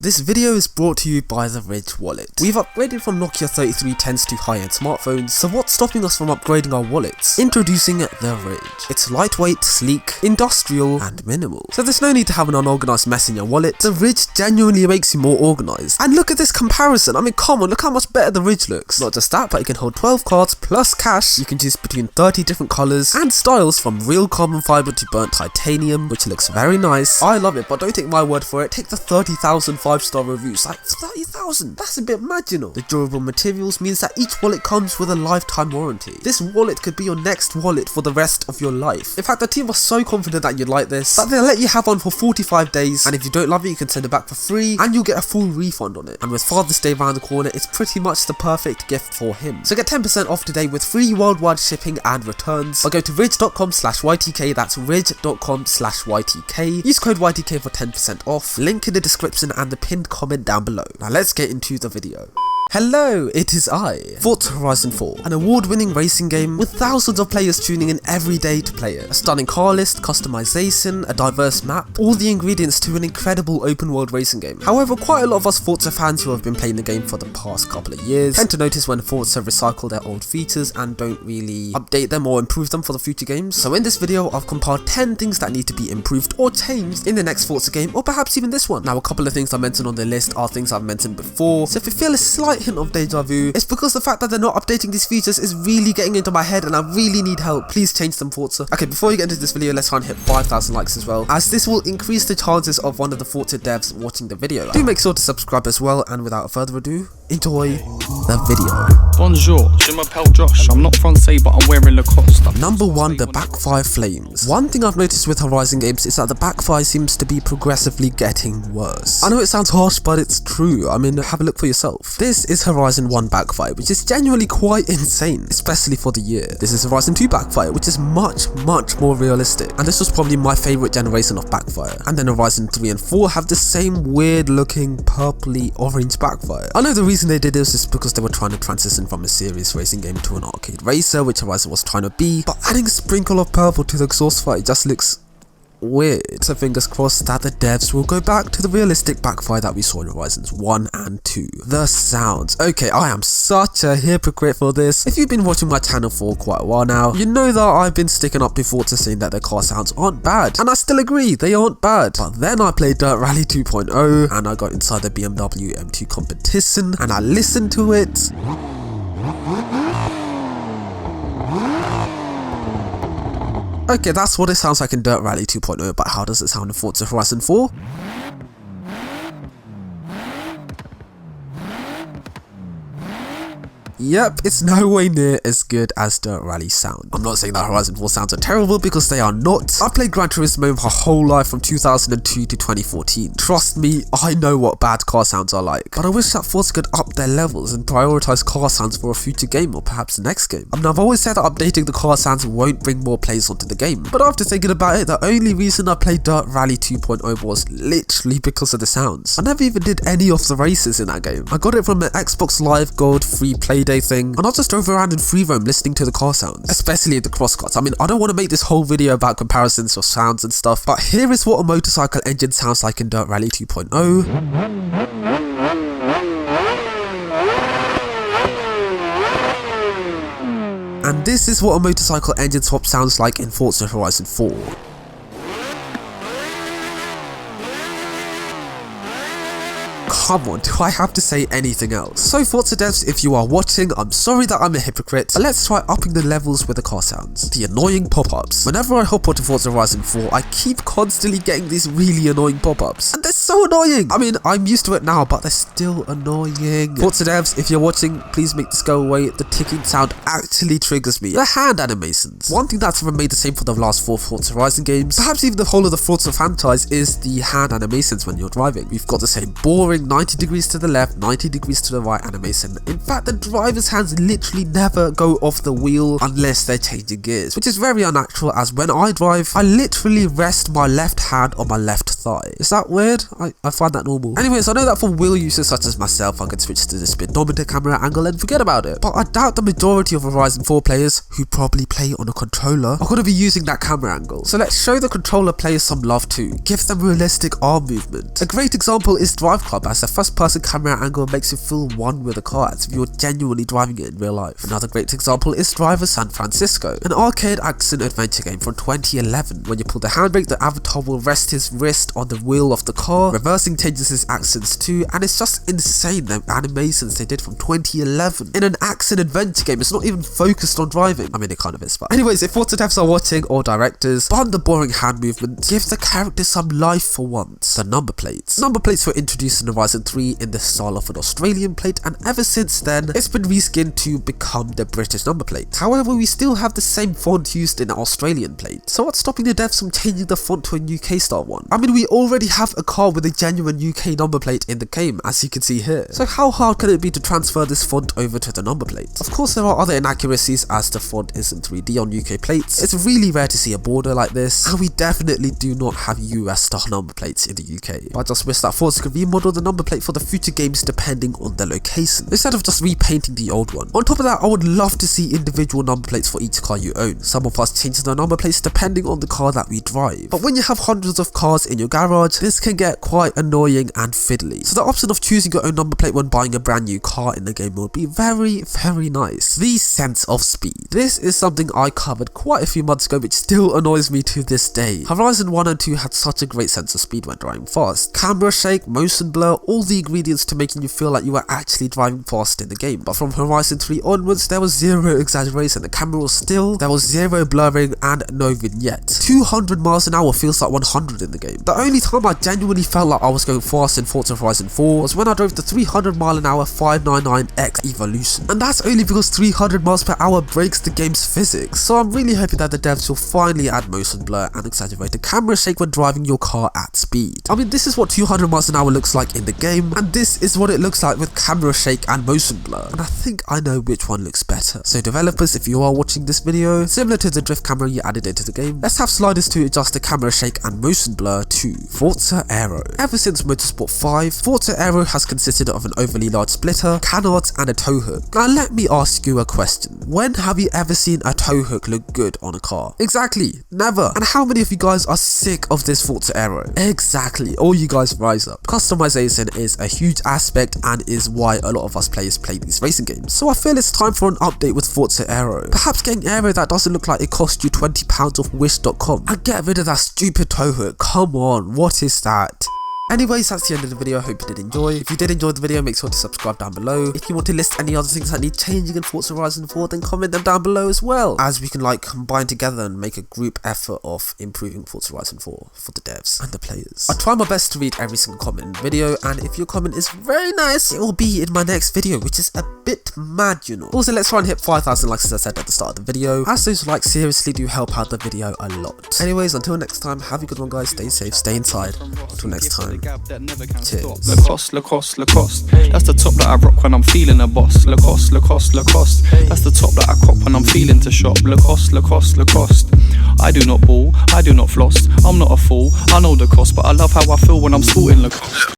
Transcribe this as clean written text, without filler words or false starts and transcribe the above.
This video is brought to you by the Ridge wallet. We've upgraded from Nokia 3310s to high-end smartphones, so what's stopping us from upgrading our wallets? Introducing the Ridge. It's lightweight, sleek, industrial, and minimal. So there's no need to have an unorganized mess in your wallet. The Ridge genuinely makes you more organized. And look at this comparison. I mean, come on, look how much better the Ridge looks. Not just that, but it can hold 12 cards plus cash. You can choose between 30 different colors and styles, from real carbon fiber to burnt titanium, which looks very nice. I love it, but don't take my word for it. Take the 30,000 5-star reviews. Like 30,000, that's a bit mad, you know. The durable materials means that each wallet comes with a lifetime warranty. This wallet could be your next wallet for the rest of your life. In fact, the team was so confident that you'd like this that they'll let you have one for 45 days, and if you don't love it, you can send it back for free and you'll get a full refund on it. And with Father's Day around the corner, it's pretty much the perfect gift for him. So get 10% off today with free worldwide shipping and returns. Or go to ridge.com/YTK, that's ridge.com/YTK. Use code YTK for 10% off. Link in the description and the pinned comment down below. Now let's get into the video. Hello, it is I, Forza Horizon 4, an award-winning racing game with thousands of players tuning in every day to play it. A stunning car list, customization, a diverse map, all the ingredients to an incredible open-world racing game. However, quite a lot of us Forza fans who have been playing the game for the past couple of years tend to notice when Forza recycle their old features and don't really update them or improve them for the future games. So in this video, I've compiled 10 things that need to be improved or changed in the next Forza game, or perhaps even this one. Now, a couple of things I mentioned on the list are things I've mentioned before, so if you feel a slight hint of deja vu, it's because the fact that they're not updating these features is really getting into my head and I really need help. Please change them, Forza. Okay, before you get into this video, let's try and hit 5,000 likes as well, as this will increase the chances of one of the Forza devs watching the video. Do make sure to subscribe as well, and without further ado, enjoy the video. Bonjour, je m'appelle Josh. I'm not Francais, but I'm wearing Lacoste. Number 1, the backfire flames. One thing I've noticed with Horizon games is that the backfire seems to be progressively getting worse. I know it sounds harsh, but it's true. I mean, have a look for yourself. This is Horizon 1 backfire, which is genuinely quite insane, especially for the year. This is Horizon 2 backfire, which is much more realistic, and this was probably my favorite generation of backfire. And then Horizon 3 and 4 have the same weird looking purpley orange backfire. I know the reason they did this is because they were trying to transition from a serious racing game to an arcade racer, which Horizon was trying to be, but adding a sprinkle of purple to the exhaust fire just looks weird. So fingers crossed that the devs will go back to the realistic backfire that we saw in Horizons 1 and 2. The sounds. Okay, I am such a hypocrite for this. If you've been watching my channel for quite a while now, you know that I've been sticking up to Forza saying that their car sounds aren't bad, and I still agree, they aren't bad. But then I played Dirt Rally 2.0 and I got inside the BMW M2 competition and I listened to it. Okay, that's what it sounds like in Dirt Rally 2.0, but how does it sound in Forza Horizon 4? Yep, it's no way near as good as Dirt Rally sound. I'm not saying that Horizon 4 sounds are terrible, because they are not. I've played Gran Turismo my whole life from 2002 to 2014. Trust me, I know what bad car sounds are like. But I wish that Forza could up their levels and prioritize car sounds for a future game, or perhaps the next game. I mean, I've always said that updating the car sounds won't bring more players onto the game, but after thinking about it, the only reason I played Dirt Rally 2.0 was literally because of the sounds. I never even did any of the races in that game. I got it from an Xbox Live Gold free play day thing, and I just drove around in free roam listening to the car sounds, especially the crosscuts. I mean, I don't want to make this whole video about comparisons of sounds and stuff, but here is what a motorcycle engine sounds like in Dirt Rally 2.0. And this is what a motorcycle engine swap sounds like in Forza Horizon 4. Come on, do I have to say anything else? So Forza devs, if you are watching, I'm sorry that I'm a hypocrite, but let's try upping the levels with the car sounds. The annoying pop-ups. Whenever I hop onto Forza Horizon 4, I keep constantly getting these really annoying pop-ups, and they're so annoying. I mean, I'm used to it now, but they're still annoying. Forza devs, if you're watching, please make this go away. The ticking sound actually triggers me. The hand animations. One thing that's remained the same for the last 4 Forza Horizon games, perhaps even the whole of the Forza franchise, is the hand animations when you're driving. We've got the same boring 90 degrees to the left, 90 degrees to the right animation. In fact, the driver's hands literally never go off the wheel unless they're changing gears, which is very unnatural, as when I drive, I literally rest my left hand on my left thigh. Is that weird? I find that normal. Anyways, I know that for wheel users such as myself, I can switch to the speedometer camera angle and forget about it, but I doubt the majority of Horizon 4 players, who probably play on a controller, are going to be using that camera angle. So let's show the controller players some love too. Give them realistic arm movement. A great example is Drive Club, as as the first person camera angle makes you feel one with the car as if you're genuinely driving it in real life. Another great example is Driver San Francisco, an arcade action adventure game from 2011. When you pull the handbrake, the avatar will rest his wrist on the wheel of the car, reversing changes his actions too, and it's just insane the animations they did from 2011 in an action adventure game. It's not even focused on driving. I mean, it kind of is, but anyways, if Forza devs are watching, or directors, beyond the boring hand movement, give the characters some life for once. The number plates. Number plates were introduced in Horizon 3 in the style of an Australian plate, and ever since then, it's been reskinned to become the British number plate. However, we still have the same font used in the Australian plate. So what's stopping the devs from changing the font to a UK style one? I mean, we already have a car with a genuine UK number plate in the game, as you can see here. So how hard can it be to transfer this font over to the number plate? Of course, there are other inaccuracies as the font isn't 3D on UK plates. It's really rare to see a border like this, and we definitely do not have US style number plates in the UK. But I just wish that Forza could remodel the number plate for the future games depending on the location, instead of just repainting the old one. On top of that, I would love to see individual number plates for each car you own. Some of us change the number plates depending on the car that we drive. But when you have hundreds of cars in your garage, this can get quite annoying and fiddly. So the option of choosing your own number plate when buying a brand new car in the game would be very, very nice. The sense of speed. This is something I covered quite a few months ago, which still annoys me to this day. Horizon 1 and 2 had such a great sense of speed when driving fast. Camera shake, motion blur, all the ingredients to making you feel like you were actually driving fast in the game. But from Horizon 3 onwards, there was zero exaggeration, the camera was still, there was zero blurring and no vignette. 200 miles an hour feels like 100 in the game. The only time I genuinely felt like I was going fast in Forza Horizon 4 was when I drove the 300 mile an hour 599X Evolution. And that's only because 300 miles per hour breaks the game's physics. So I'm really hoping that the devs will finally add motion blur and exaggerated camera shake when driving your car at speed. I mean, this is what 200 miles an hour looks like in the game, and this is what it looks like with camera shake and motion blur, and I think I know which one looks better. So developers, if you are watching this video, similar to the drift camera you added into the game, let's have sliders to adjust the camera shake and motion blur to Forza Aero. Ever since Motorsport 5, Forza Aero has consisted of an overly large splitter, canards and a tow hook. Now let me ask you a question. When have you ever seen a tow hook look good on a car? Exactly, never. And how many of you guys are sick of this Forza Aero? Exactly, all you guys rise up. Customization is a huge aspect and is why a lot of us players play these racing games. So I feel it's time for an update with Forza Aero. Perhaps getting aero that doesn't look like it cost you £20 off wish.com, and get rid of that stupid tow hook. Come on, what is that? Anyways, that's the end of the video. I hope you did enjoy. If you did enjoy the video, make sure to subscribe down below. If you want to list any other things that need changing in Forza Horizon 4, then comment them down below as well, as we can like combine together and make a group effort of improving Forza Horizon 4 for the devs and the players. I try my best to read every single comment in the video, and if your comment is very nice, it will be in my next video, which is a bit mad, you know. Also, let's try and hit 5,000 likes as I said at the start of the video, as those likes seriously do help out the video a lot. Anyways, until next time, have a good one guys, stay safe, stay inside. Until next time. Cheers. Lacoste, Lacoste, Lacoste. That's the top that I rock when I'm feeling a boss. Lacoste, Lacoste, Lacoste. That's the top that I cop when I'm feeling to shop. Lacoste, Lacoste, Lacoste. I do not ball, I do not floss. I'm not a fool, I know the cost, but I love how I feel when I'm sporting Lacoste.